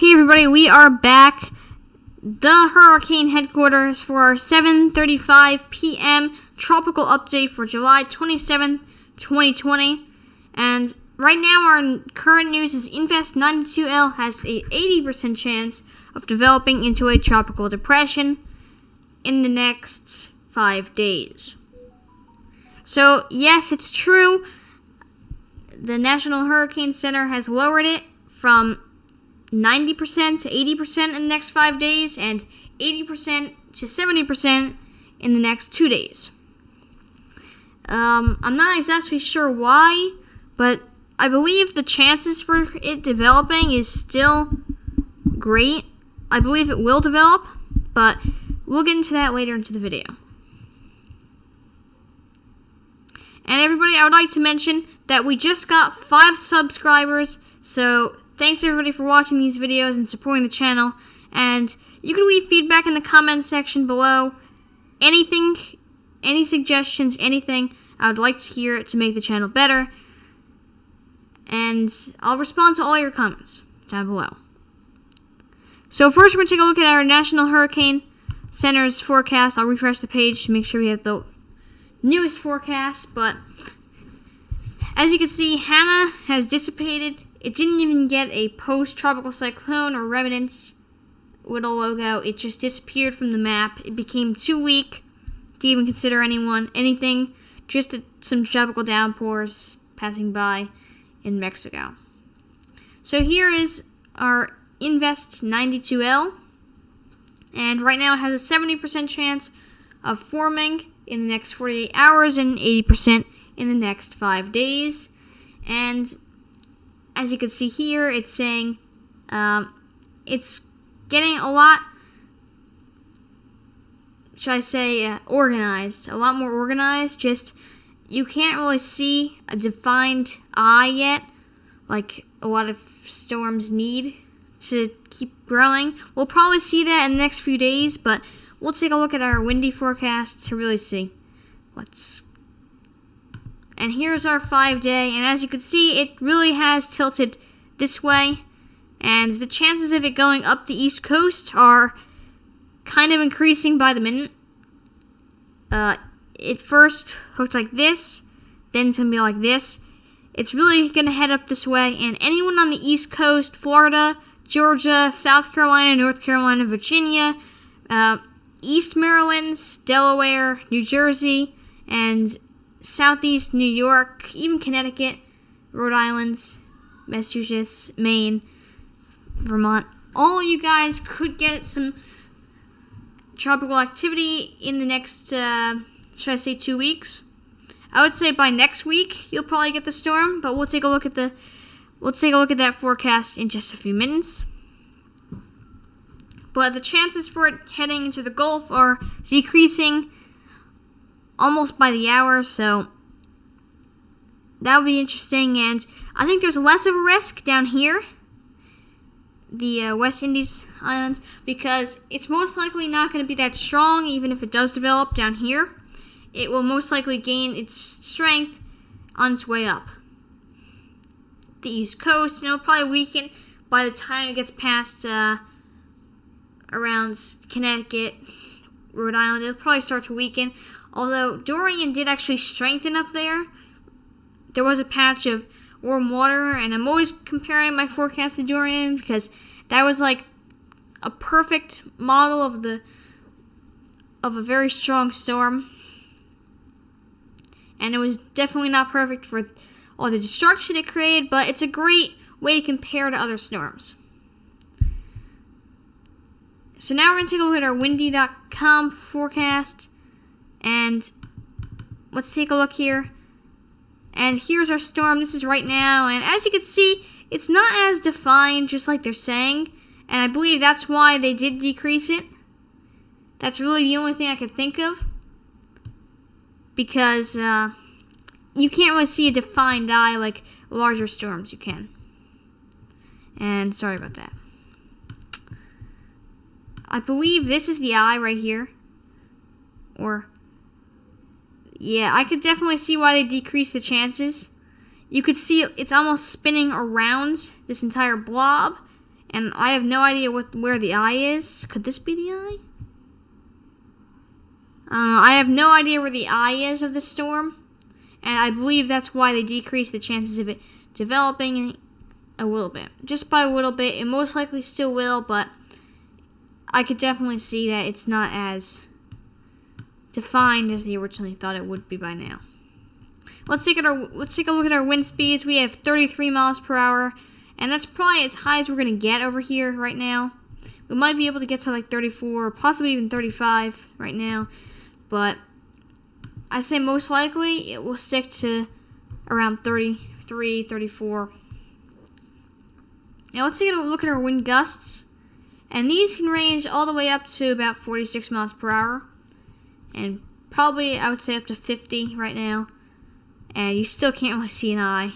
Hey everybody, we are back. The hurricane headquarters for our 7:35 p.m. tropical update for July 27th, 2020. And right now our current news is Invest 92L has a 80% chance of developing into a tropical depression in the next 5 days. So yes, it's true. The National Hurricane Center has lowered it from 90% to 80% in the next 5 days and 80% to 70% in the next 2 days. I'm not exactly sure why, but I believe the chances for it developing is still great. I believe it will develop, but we'll get into that later into the video. And everybody, I would like to mention that we just got 5 subscribers, so thanks everybody for watching these videos and supporting the channel. And you can leave feedback in the comment section below. Anything, any suggestions, anything, I would like to hear it to make the channel better. And I'll respond to all your comments down below. So first we're going to take a look at our National Hurricane Center's forecast. I'll refresh the page to make sure we have the newest forecast. But as you can see, Hannah has dissipated. It didn't even get a post-tropical cyclone or remnants with a logo. It just disappeared from the map. It became too weak to even consider anything. Just some tropical downpours passing by in Mexico. So here is our Invest 92L. And right now it has a 70% chance of forming in the next 48 hours and 80% in the next 5 days. And as you can see here, it's saying it's getting a lot, should I say, organized, a lot more organized. Just, you can't really see a defined eye yet, like a lot of storms need to keep growing. We'll probably see that in the next few days, but we'll take a look at our windy forecast to really see what's. And here's our 5-day, and as you can see, it really has tilted this way, and the chances of it going up the East Coast are kind of increasing by the minute. It first looks like this, then it's going to be like this. It's really going to head up this way, and anyone on the East Coast, Florida, Georgia, South Carolina, North Carolina, Virginia, East Maryland, Delaware, New Jersey, and Southeast New York, even Connecticut, Rhode Island, Massachusetts, Maine, Vermont. All you guys could get some tropical activity in the next, should I say 2 weeks? I would say by next week you'll probably get the storm, but we'll take a look at that forecast in just a few minutes. But the chances for it heading into the Gulf are decreasing almost by the hour, so that'll be interesting. And I think there's less of a risk down here, the West Indies Islands, because it's most likely not going to be that strong. Even if it does develop down here, it will most likely gain its strength on its way up the East Coast, and it'll probably weaken by the time it gets past around Connecticut, Rhode Island. It'll probably start to weaken. Although Dorian did actually strengthen up there. There was a patch of warm water, and I'm always comparing my forecast to Dorian because that was like a perfect model of a very strong storm. And it was definitely not perfect for all the destruction it created, but it's a great way to compare to other storms. So now we're going to take a look at our windy.com forecast. And let's take a look here. And here's our storm. This is right now. And as you can see, it's not as defined, just like they're saying. And I believe that's why they did decrease it. That's really the only thing I can think of. Because you can't really see a defined eye like larger storms you can. And sorry about that. I believe this is the eye right here. Or yeah, I could definitely see why they decreased the chances. You could see it's almost spinning around this entire blob, And I have no idea where the eye is. Could this be the eye? I have no idea where the eye is of the storm. And I believe that's why they decreased the chances of it developing a little bit. Just by a little bit. It most likely still will, but I could definitely see that it's not as defined as they originally thought it would be by now. Let's take a look at our wind speeds. We have 33 miles per hour, and that's probably as high as we're going to get over here right now. We might be able to get to like 34, possibly even 35 right now, but I say most likely it will stick to around 33, 34. Now let's take a look at our wind gusts, and these can range all the way up to about 46 miles per hour, and probably I would say up to 50 right now. And you still can't really see an eye.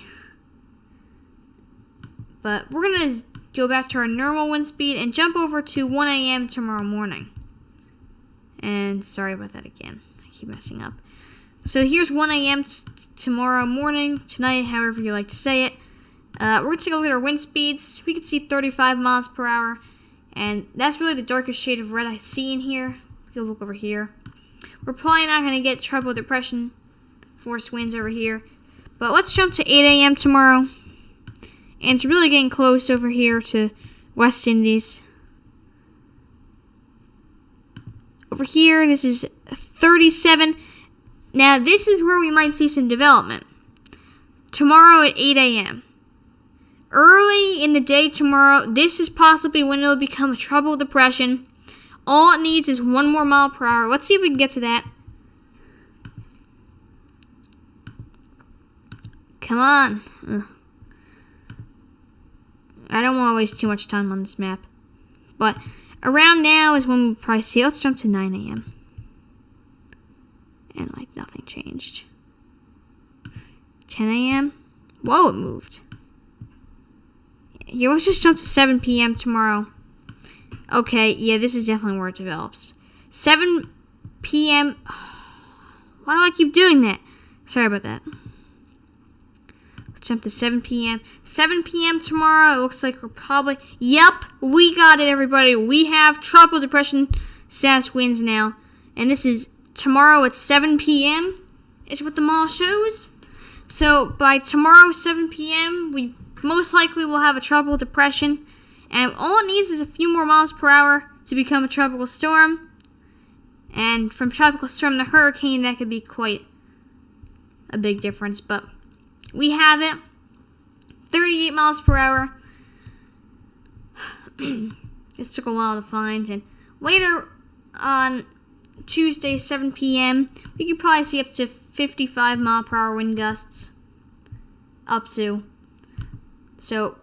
But we're going to go back to our normal wind speed and jump over to 1 a.m. tomorrow morning. And sorry about that again. I keep messing up. So here's 1 a.m. Tomorrow morning, tonight, however you like to say it. We're going to take a look at our wind speeds. We can see 35 miles per hour. And that's really the darkest shade of red I see in here. If you look over here. We're probably not going to get tropical depression force winds over here. But let's jump to 8 a.m. tomorrow. And it's really getting close over here to West Indies. Over here, this is 37. Now, this is where we might see some development. Tomorrow at 8 a.m. Early in the day tomorrow, this is possibly when it will become a tropical depression. All it needs is 1 more mile per hour. Let's see if we can get to that. Come on. Ugh. I don't want to waste too much time on this map. But around now is when we'll probably see. Let's jump to 9 a.m. And like nothing changed. 10 a.m. Whoa, it moved. Yeah, let's just jump to 7 p.m. tomorrow. Okay, yeah, this is definitely where it develops. 7 p.m. Why do I keep doing that? Sorry about that. Jump to 7 p.m. 7 p.m. tomorrow. It looks like we're probably... Yep, we got it, everybody. We have tropical depression status winds now. And this is tomorrow at 7 p.m. is what the model shows. So by tomorrow, 7 p.m., we most likely will have a tropical depression. And all it needs is a few more miles per hour to become a tropical storm. And from tropical storm to hurricane, that could be quite a big difference. But we have it. 38 miles per hour. This took a while to find. And later on Tuesday, 7 p.m., we can probably see up to 55 mile per hour wind gusts. Up to. So,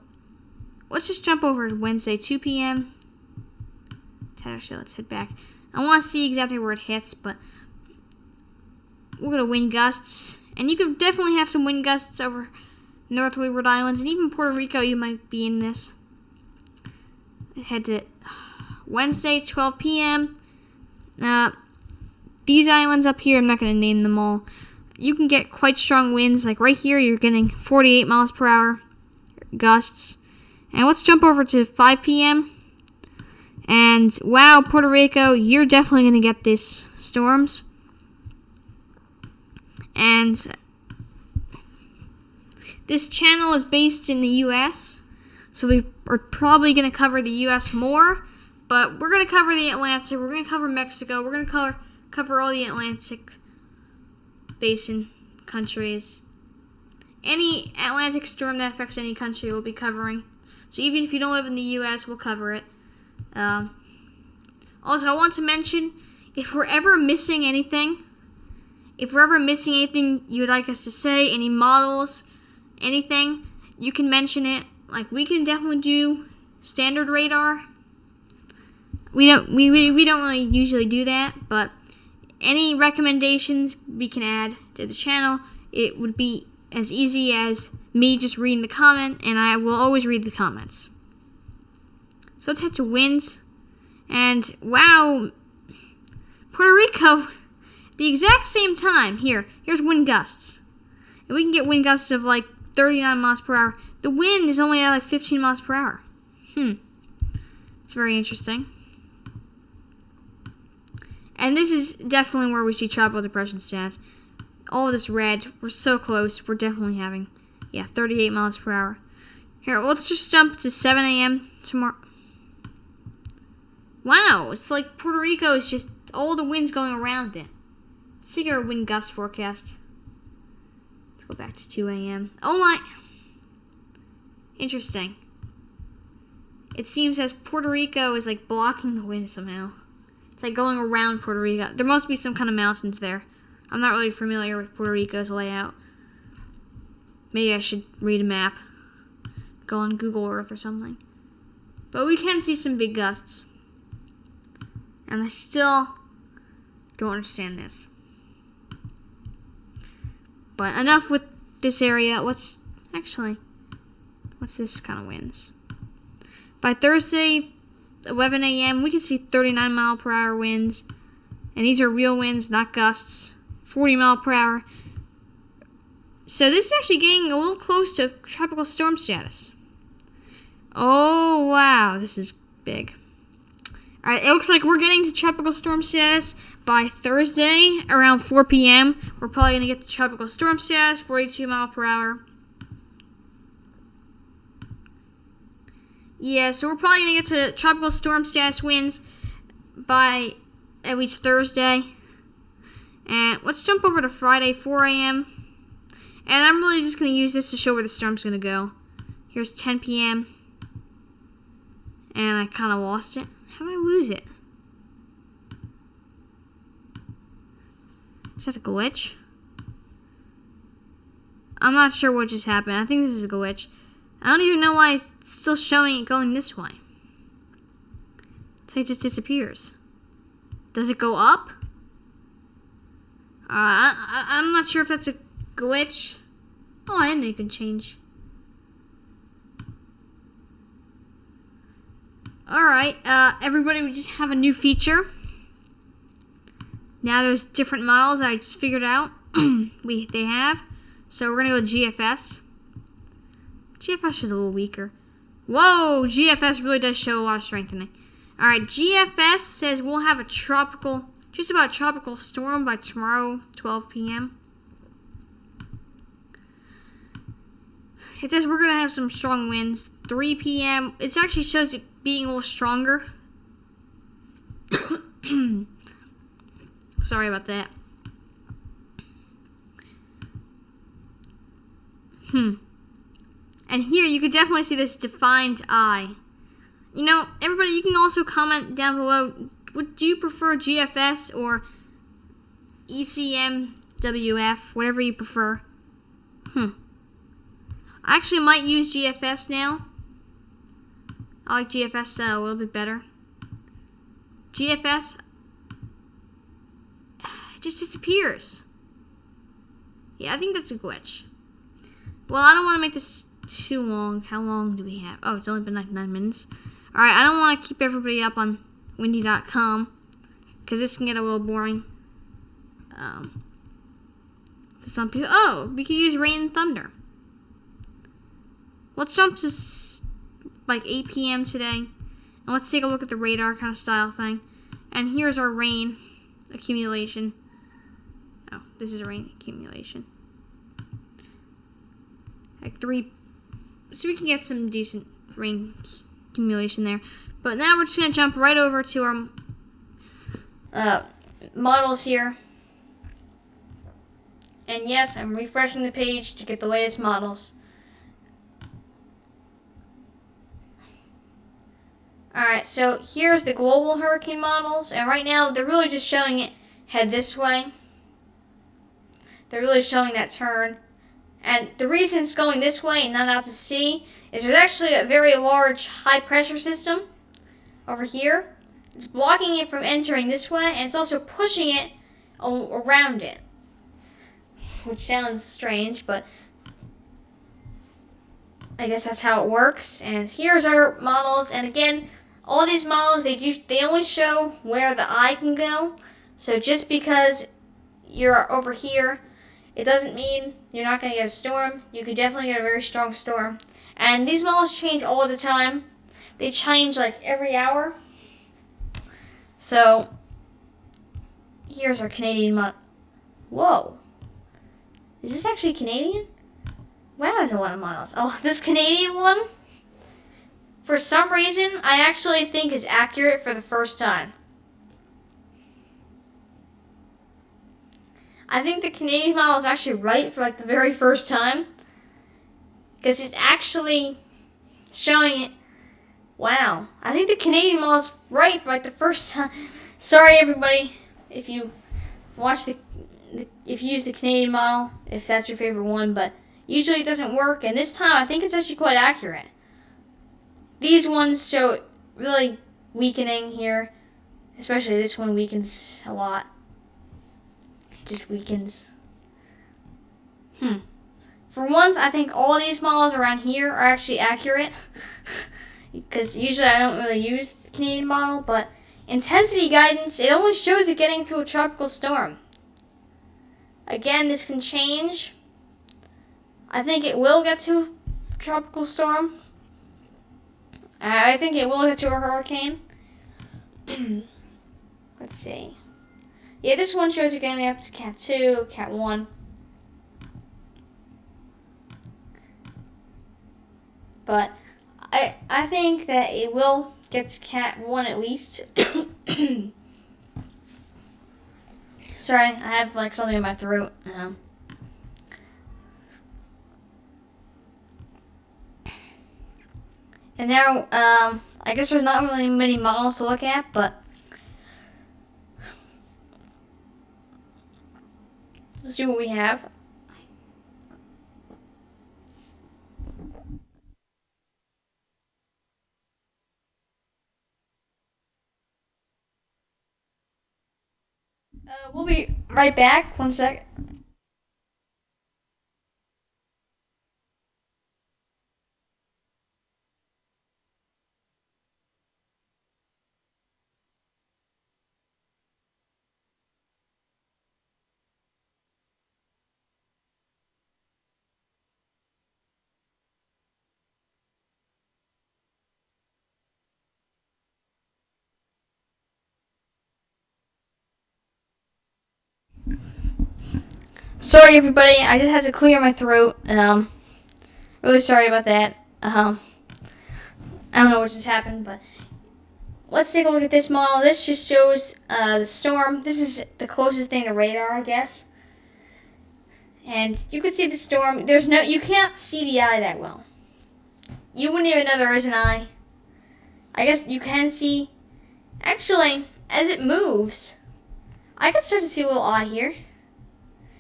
let's just jump over to Wednesday, 2 p.m. Actually, let's head back. I want to see exactly where it hits, but we're going to wind gusts. And you could definitely have some wind gusts over North Leeward Islands, and even Puerto Rico, you might be in this. Head to Wednesday, 12 p.m. These islands up here, I'm not going to name them all. You can get quite strong winds. Like right here, you're getting 48 miles per hour gusts. And let's jump over to 5 p.m. And wow, Puerto Rico, you're definitely going to get these storms. And this channel is based in the U.S., so we are probably going to cover the U.S. more, but we're going to cover the Atlantic, we're going to cover Mexico, we're going to cover all the Atlantic basin countries. Any Atlantic storm that affects any country we'll be covering. So even if you don't live in the U.S., we'll cover it. Also, I want to mention, if we're ever missing anything you'd like us to say, any models, anything, you can mention it. Like, we can definitely do standard radar. We don't really usually do that, but any recommendations we can add to the channel. It would be as easy as me just reading the comment, and I will always read the comments. So let's head to winds. And wow, Puerto Rico, the exact same time. Here's wind gusts. And we can get wind gusts of like 39 miles per hour. The wind is only at like 15 miles per hour. It's very interesting. And this is definitely where we see tropical depression status. All of this red, we're so close. We're definitely having, 38 miles per hour. Here, let's just jump to 7 a.m. tomorrow. Wow, it's like Puerto Rico is just all the winds going around it. Let's take our wind gust forecast. Let's go back to 2 a.m. Oh my. Interesting. It seems as Puerto Rico is like blocking the wind somehow. It's like going around Puerto Rico. There must be some kind of mountains there. I'm not really familiar with Puerto Rico's layout. Maybe I should read a map. Go on Google Earth or something. But we can see some big gusts. And I still don't understand this. But enough with this area. What's this kind of winds? By Thursday, 11 a.m., we can see 39 mile per hour winds. And these are real winds, not gusts. 40 mile per hour. So this is actually getting a little close to tropical storm status. Oh, wow. This is big. Alright, it looks like we're getting to tropical storm status by Thursday around 4 p.m. We're probably going to get to tropical storm status, 42 mile per hour. Yeah, so we're probably going to get to tropical storm status winds by at least Thursday. And let's jump over to Friday, 4 a.m. And I'm really just going to use this to show where the storm's going to go. Here's 10 p.m. And I kind of lost it. How did I lose it? Is that a glitch? I'm not sure what just happened. I think this is a glitch. I don't even know why it's still showing it going this way. It's like it just disappears. Does it go up? I'm not sure if that's a glitch. Oh, I didn't know you can change. Alright, everybody, we just have a new feature. Now there's different models that I just figured out they have. So we're going to go GFS. GFS is a little weaker. Whoa, GFS really does show a lot of strengthening. Alright, GFS says we'll have a tropical, just about a tropical storm by tomorrow, 12 p.m. It says we're going to have some strong winds. 3 p.m. It actually shows it being a little stronger. Sorry about that. And here you could definitely see this defined eye. You know, everybody, you can also comment down below. Do you prefer GFS or ECMWF, whatever you prefer? I actually might use GFS now. I like GFS a little bit better. GFS, it just disappears. Yeah, I think that's a glitch. Well, I don't want to make this too long. How long do we have? Oh, it's only been like 9 minutes. Alright, I don't want to keep everybody up on windy.com because this can get a little boring. To some people. Oh, we could use rain and thunder. Let's jump to like 8 p.m. today. And let's take a look at the radar kind of style thing. And here's our rain accumulation. Oh, this is a rain accumulation. Like 3. So we can get some decent rain accumulation there. But now we're just going to jump right over to our models here. And yes, I'm refreshing the page to get the latest models. Alright, so here's the global hurricane models, and right now they're really just showing it head this way. They're really showing that turn. And the reason it's going this way and not out to sea is there's actually a very large high pressure system over here. It's blocking it from entering this way, and it's also pushing it around it. Which sounds strange, but I guess that's how it works. And here's our models, and again, all these models, they only show where the eye can go. So just because you're over here, it doesn't mean you're not going to get a storm. You could definitely get a very strong storm. And these models change all the time. they change like every hour. So here's our Canadian model. Whoa. Is this actually Canadian? Wow, there's a lot of models. Oh, this Canadian one, for some reason, I actually think is accurate for the first time. I think the Canadian model is actually right for like the very first time. Because it's actually showing it. Wow. I think the Canadian model is right for like the first time. Sorry everybody if you watch if you use the Canadian model, if that's your favorite one, but usually it doesn't work, and this time I think it's actually quite accurate. These ones show really weakening here, especially this one weakens a lot. It just weakens. For once, I think all these models around here are actually accurate, because usually I don't really use the Canadian model, but intensity guidance, it only shows it getting to a tropical storm. Again, this can change. I think it will get to a tropical storm. I think it will get to a hurricane. Let's see. Yeah, this one shows it getting up to Cat 2, Cat 1. But I think that it will get to Cat 1 at least. Sorry, I have like something in my throat. And now, I guess there's not really many models to look at, but let's see what we have. We'll be right back. 1 sec. Sorry, everybody. I just had to clear my throat. Really sorry about that. I don't know what just happened, but let's take a look at this model. This just shows the storm. This is the closest thing to radar, I guess. And you can see the storm. You can't see the eye that well. You wouldn't even know there is an eye. I guess you can see. Actually, as it moves, I can start to see a little eye here.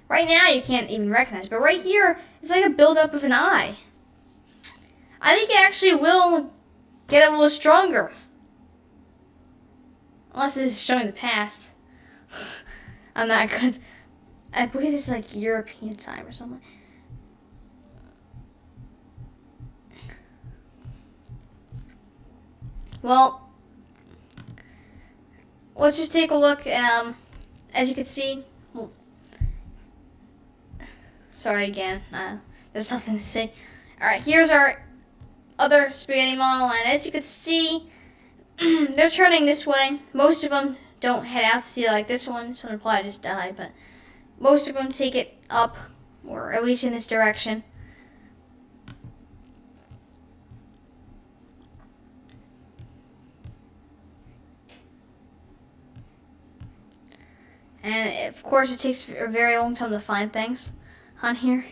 Right now, you can't even recognize, but right here, it's like a buildup of an eye. I think it actually will get a little stronger. Unless this is showing the past. I'm not good. I believe this is like European time or something. Well, let's just take a look. As you can see, sorry again. There's nothing to say. All right, here's our other spaghetti model, and as you can see, they're turning this way. Most of them don't head out to sea like this one. This one will probably just die, but most of them take it up, or at least in this direction. And of course, it takes a very long time to find things on here.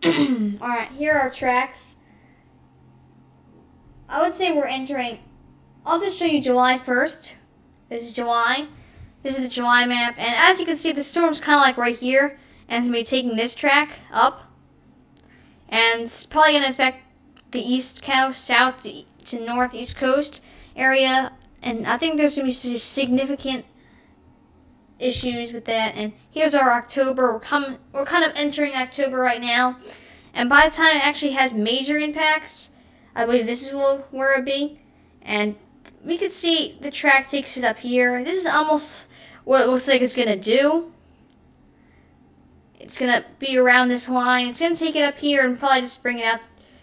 Alright, here are our tracks. I would say we're entering. I'll just show you July 1st. This is July. This is the July map. And as you can see, the storm's kind of like right here. And it's going to be taking this track up. And it's probably going to affect the east coast, south to northeast coast area. And I think there's going to be significant issues with that. And here's our October. We're kind of entering October right now. And by the time it actually has major impacts, I believe this is where it'll be. And we can see the track takes it up here. This is almost what it looks like it's going to do. It's going to be around this line. It's going to take it up here and probably just bring it out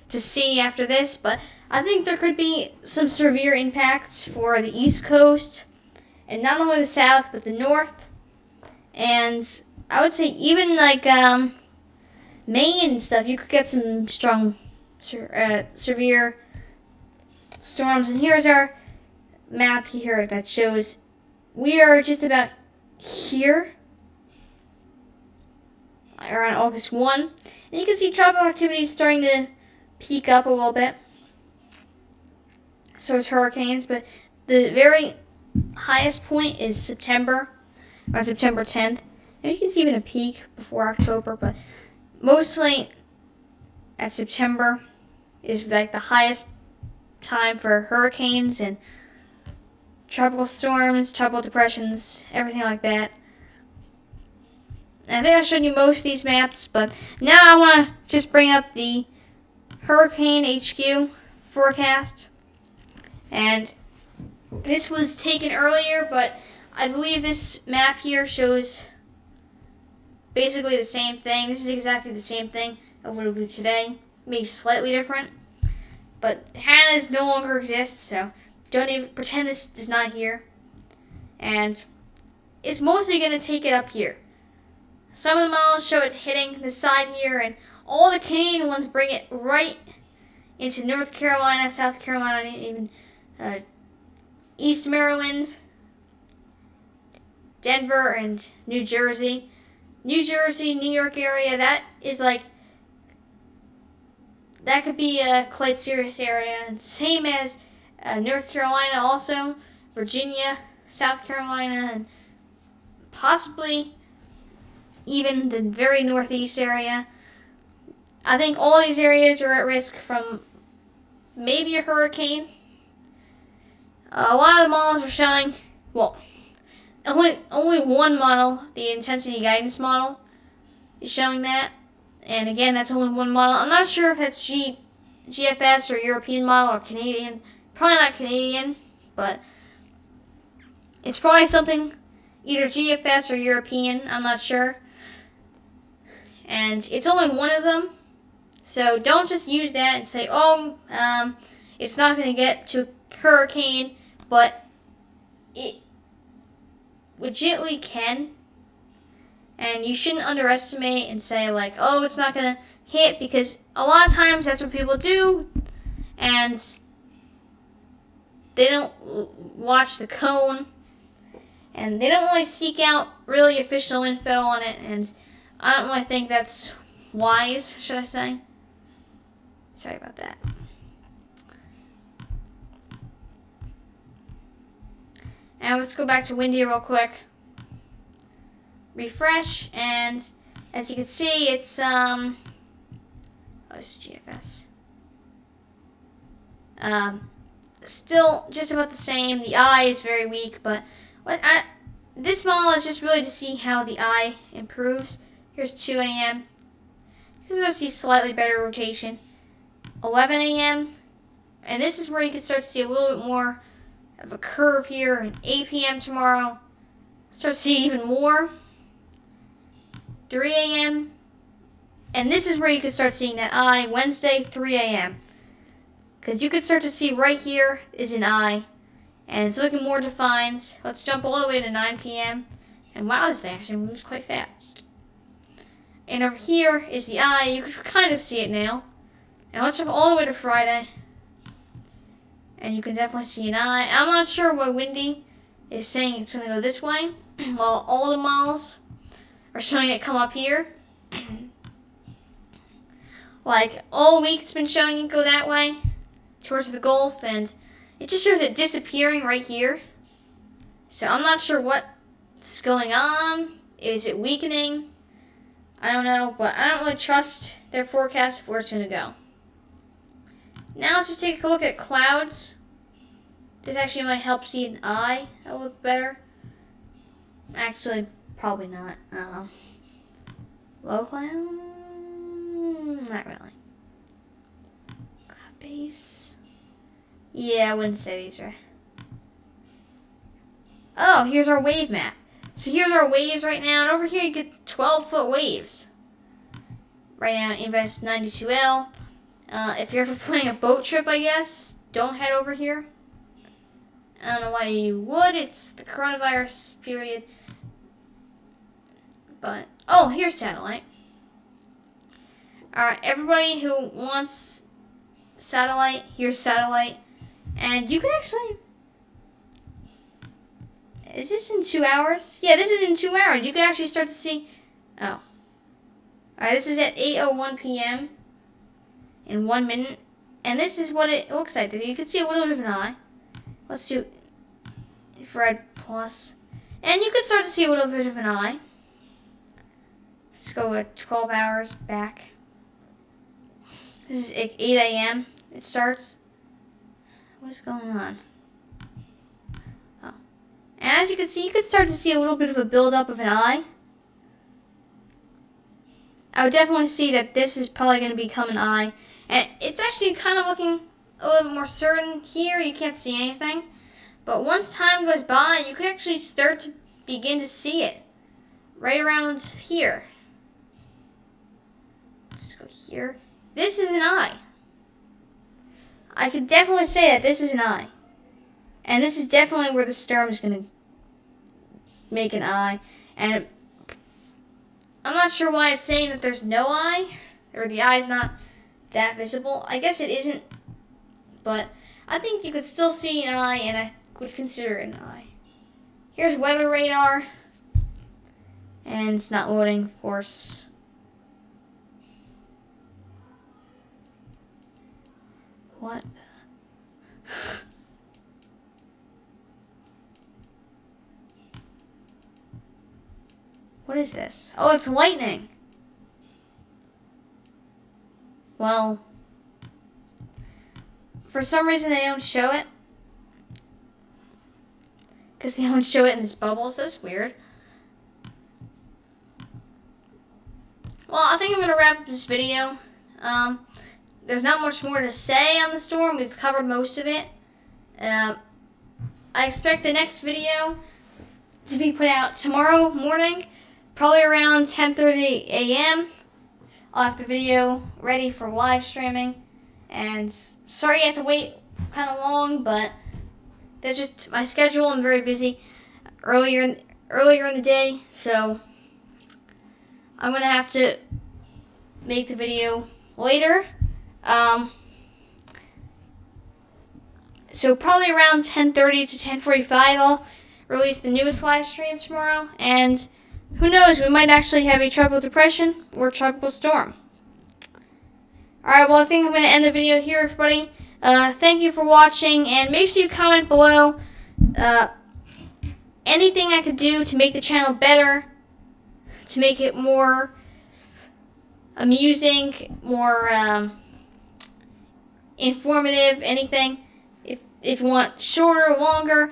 to sea after this. But I think there could be some severe impacts for the East Coast. And not only the South, but the North. And I would say even like Maine and stuff, you could get some strong, severe storms. And here's our map here that shows we are just about here around August 1. And you can see tropical activity starting to peak up a little bit. So it's hurricanes, but the very highest point is September, on September 10th. And you can see even a peak before October, but mostly at September is like the highest time for hurricanes and tropical storms, tropical depressions, everything like that. And I think I showed you most of these maps, but now I want to just bring up the Hurricane HQ forecast. And this was taken earlier, but I believe this map here shows basically the same thing. This is exactly the same thing of what it will be today, maybe slightly different. But Hannah's no longer exists, so don't even pretend this is not here. And it's mostly going to take it up here. Some of the models show it hitting the side here, and all the Canadian ones bring it right into North Carolina, South Carolina, even East Maryland, Denver, and New Jersey. New Jersey, New York area, that is like, that could be a quite serious area. And same as North Carolina also, Virginia, South Carolina, and possibly even the very northeast area. I think all these areas are at risk from maybe a hurricane. A lot of the models are showing, well, only one model, the intensity guidance model, is showing that. And again, that's only one model. I'm not sure if that's GFS or European model or Canadian. Probably not Canadian, but it's probably something either GFS or European. I'm not sure. And it's only one of them. So don't just use that and say, oh, it's not going to get to hurricane, but it legitimately can. And you shouldn't underestimate and say like, oh, it's not going to hit, because a lot of times that's what people do, and they don't watch the cone, and they don't really seek out really official info on it, and I don't really think that's wise, should I say. Sorry about that. Now let's go back to Windy real quick. Refresh, and as you can see, it's it's GFS. Still just about the same. The eye is very weak, but this model is just really to see how the eye improves. Here's 2 a.m. Here's to see slightly better rotation. 11 a.m. And this is where you can start to see a little bit more of a curve here. And 8 p.m. tomorrow, start to see even more. 3 a.m. And this is where you can start seeing that eye. Wednesday, 3 a.m. Because you can start to see right here is an eye. And it's looking more defined. Let's jump all the way to 9 p.m. And wow, this thing actually moves quite fast. And over here is the eye. You can kind of see it now. Now let's jump all the way to Friday. And you can definitely see an eye. I'm not sure what Windy is saying it's going to go this way. While all the models are showing it come up here. Like all week it's been showing it go that way. Towards the Gulf. And it just shows it disappearing right here. So I'm not sure what's going on. Is it weakening? I don't know, but I don't really trust their forecast of where it's going to go. Now let's just take a look at clouds. This actually might help see an eye a little better. Actually, probably not. Low cloud? Not really. Cloud base? Yeah, I wouldn't say these are. Oh, here's our wave map. So here's our waves right now, and over here you get 12-foot waves. right now, Invest 92L. If you're ever planning a boat trip, I guess, don't head over here. I don't know why you would. It's the coronavirus period. But, oh, here's satellite. Alright, everybody who wants satellite, here's satellite. And you can actually... Is this in 2 hours? Yeah, this is in 2 hours. You can actually start to see... Oh. Alright, this is at 8:01 p.m. in 1 minute. And this is what it looks like. You can see a little bit of an eye. Let's do infrared plus. And you can start to see a little bit of an eye. Let's go at 12 hours back. This is 8 a.m. It starts. What is going on? Oh. And as you can see, you can start to see a little bit of a buildup of an eye. I would definitely see that this is probably going to become an eye. And it's actually kind of looking a little bit more certain. Here, you can't see anything. But once time goes by, you can actually start to begin to see it. Right around here. Let's go here. This is an eye. I could definitely say that this is an eye. And this is definitely where the storm is going to make an eye. And I'm not sure why it's saying that there's no eye. Or the eye's not that visible. I guess it isn't. But I think you could still see an eye, and I would consider it an eye. Here's weather radar. And it's not loading, of course. What? What is this? Oh, it's lightning. Well, for some reason they don't show it. Because they don't show it in this bubble, so that's weird. Well, I think I'm going to wrap up this video. There's not much more to say on the storm. We've covered most of it. I expect the next video to be put out tomorrow morning, probably around 10:30 a.m. I'll have the video ready for live streaming. And sorry you have to wait kind of long, but that's just my schedule. I'm very busy earlier in the day, so I'm going to have to make the video later. So probably around 10:30 to 10:45 I'll release the newest live stream tomorrow, and who knows, we might actually have a tropical depression or a tropical storm. Alright, well I think I'm going to end the video here, everybody. Thank you for watching, and make sure you comment below anything I could do to make the channel better, to make it more amusing, more informative, anything. If you want shorter, longer,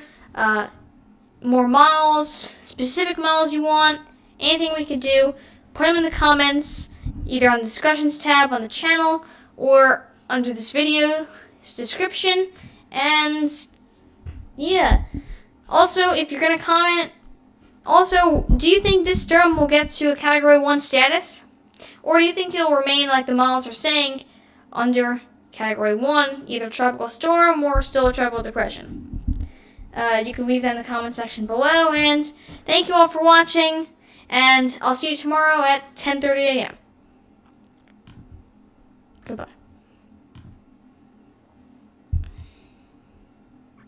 more models, specific models you want, anything we could do, put them in the comments, either on the discussions tab on the channel or under this video's description. And yeah, also if you're gonna comment, also, do you think this storm will get to a Category 1 status? Or do you think it'll remain like the models are saying, under Category 1, either tropical storm or still a tropical depression? You can leave that in the comment section below. And thank you all for watching. And I'll see you tomorrow at 10:30 a.m. Goodbye.